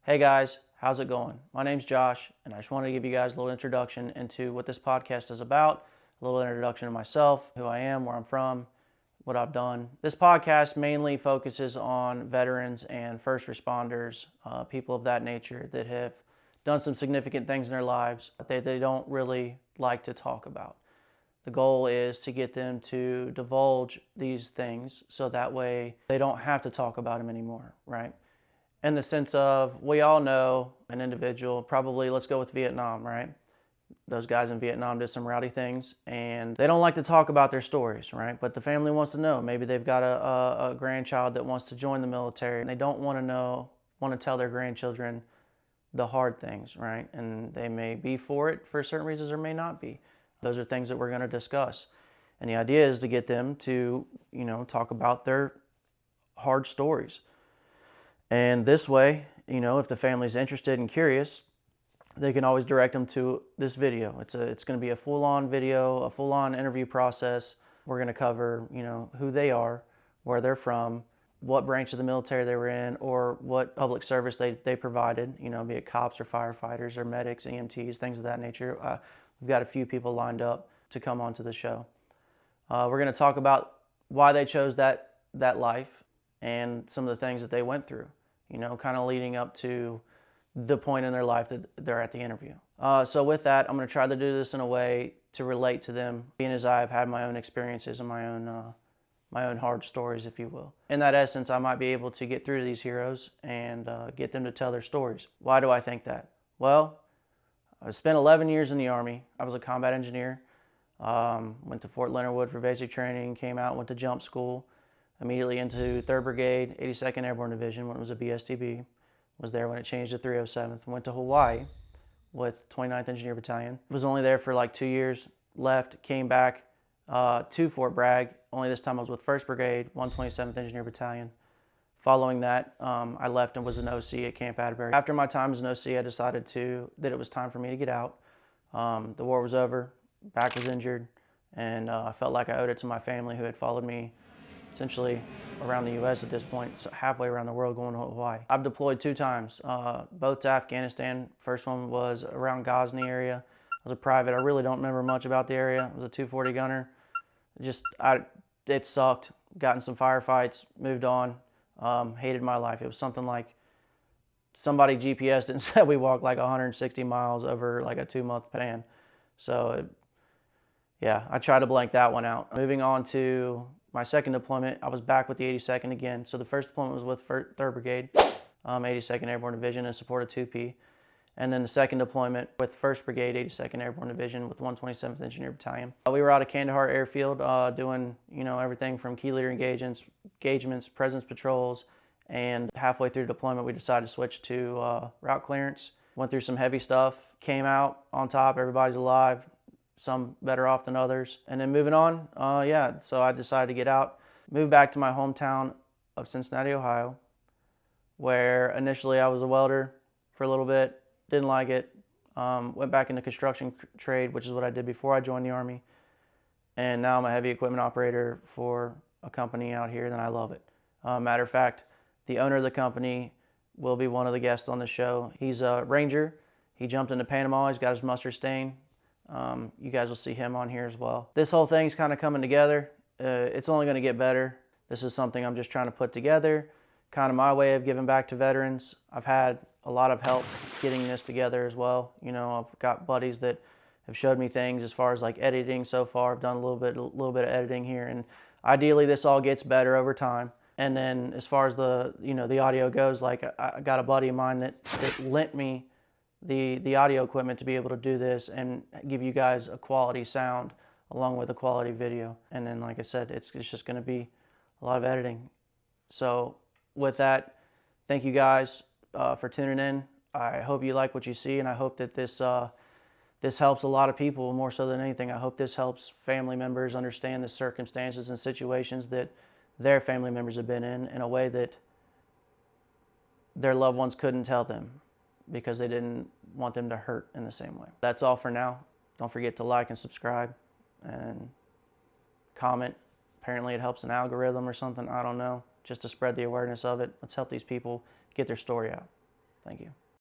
Hey guys, how's it going? My name's Josh, and I just wanted to give you guys a little introduction into what this podcast is about, a little introduction to myself, who I am, where I'm from, what I've done. This podcast mainly focuses on veterans and first responders, people of that nature that have done some significant things in their lives that they don't really like to talk about. The goal is to get them to divulge these things so that way they don't have to talk about them anymore, right? In the sense of, we all know an individual, probably let's go with Vietnam, right? Those guys in Vietnam did some rowdy things and they don't like to talk about their stories, right? But the family wants to know. Maybe they've got a grandchild that wants to join the military and they don't want to tell their grandchildren the hard things, right? And they may be for it for certain reasons or may not be. Those are things that we're going to discuss. And the idea is to get them to, talk about their hard stories. And this way, if the family's interested and curious, they can always direct them to this video. It's going to be a full-on video, a full-on interview process. We're going to cover, who they are, where they're from, what branch of the military they were in, or what public service they provided, be it cops or firefighters or medics, EMTs, things of that nature. We've got a few people lined up to come onto the show. We're going to talk about why they chose that life and some of the things that they went through, kind of leading up to the point in their life that they're at the interview. So with that, I'm going to try to do this in a way to relate to them, being as I've had my own experiences and my own hard stories, if you will. In that essence, I might be able to get through to these heroes and get them to tell their stories. Why do I think that? Well, I spent 11 years in the Army. I was a combat engineer. Went to Fort Leonard Wood for basic training, came out, went to jump school, immediately into 3rd Brigade, 82nd Airborne Division when it was a BSTB. Was there when it changed to 307th. Went to Hawaii with 29th Engineer Battalion. Was only there for like 2 years, left, came back to Fort Bragg. Only this time I was with 1st Brigade, 127th Engineer Battalion. Following that, I left and was an OC at Camp Atterbury. After my time as an OC, I decided that it was time for me to get out. The war was over, back was injured, and I felt like I owed it to my family who had followed me essentially around the U.S. at this point, so halfway around the world going to Hawaii. I've deployed 2 times, both to Afghanistan. First one was around Ghazni area. I was a private. I really don't remember much about the area. I was a 240 gunner. It sucked. Got in some firefights, moved on. Hated my life. It was something like somebody GPS'd and said we walked like 160 miles over like a 2-month span. So yeah, I tried to blank that one out. Moving on to my second deployment, I was back with the 82nd again. So the first deployment was with 3rd Brigade, 82nd Airborne Division in support of 2P. And then the second deployment with 1st Brigade, 82nd Airborne Division with 127th Engineer Battalion. We were out of Kandahar Airfield doing, everything from key leader engagements, presence patrols, and halfway through deployment, we decided to switch to route clearance. Went through some heavy stuff, came out on top, everybody's alive, some better off than others. And then moving on, so I decided to get out, move back to my hometown of Cincinnati, Ohio, where initially I was a welder for a little bit. Didn't like it. Went back into construction trade, which is what I did before I joined the Army. And now I'm a heavy equipment operator for a company out here, and I love it. Matter of fact, the owner of the company will be one of the guests on the show. He's a Ranger. He jumped into Panama. He's got his mustard stain. You guys will see him on here as well. This whole thing's kind of coming together. It's only going to get better. This is something I'm just trying to put together, kind of my way of giving back to veterans. I've had a lot of help getting this together as well. I've got buddies that have showed me things as far as like editing so far. I've done a little bit of editing here, and ideally this all gets better over time. And then as far as the audio goes, like I got a buddy of mine that lent me the audio equipment to be able to do this and give you guys a quality sound along with a quality video. And then, like I said, it's just going to be a lot of editing. So with that, thank you guys for tuning in. I hope you like what you see, and I hope that this helps a lot of people more so than anything. I hope this helps family members understand the circumstances and situations that their family members have been in a way that their loved ones couldn't tell them because they didn't want them to hurt in the same way. That's all for now. Don't forget to like and subscribe and comment. Apparently it helps an algorithm or something, I don't know, just to spread the awareness of it. Let's help these people get their story out. Thank you.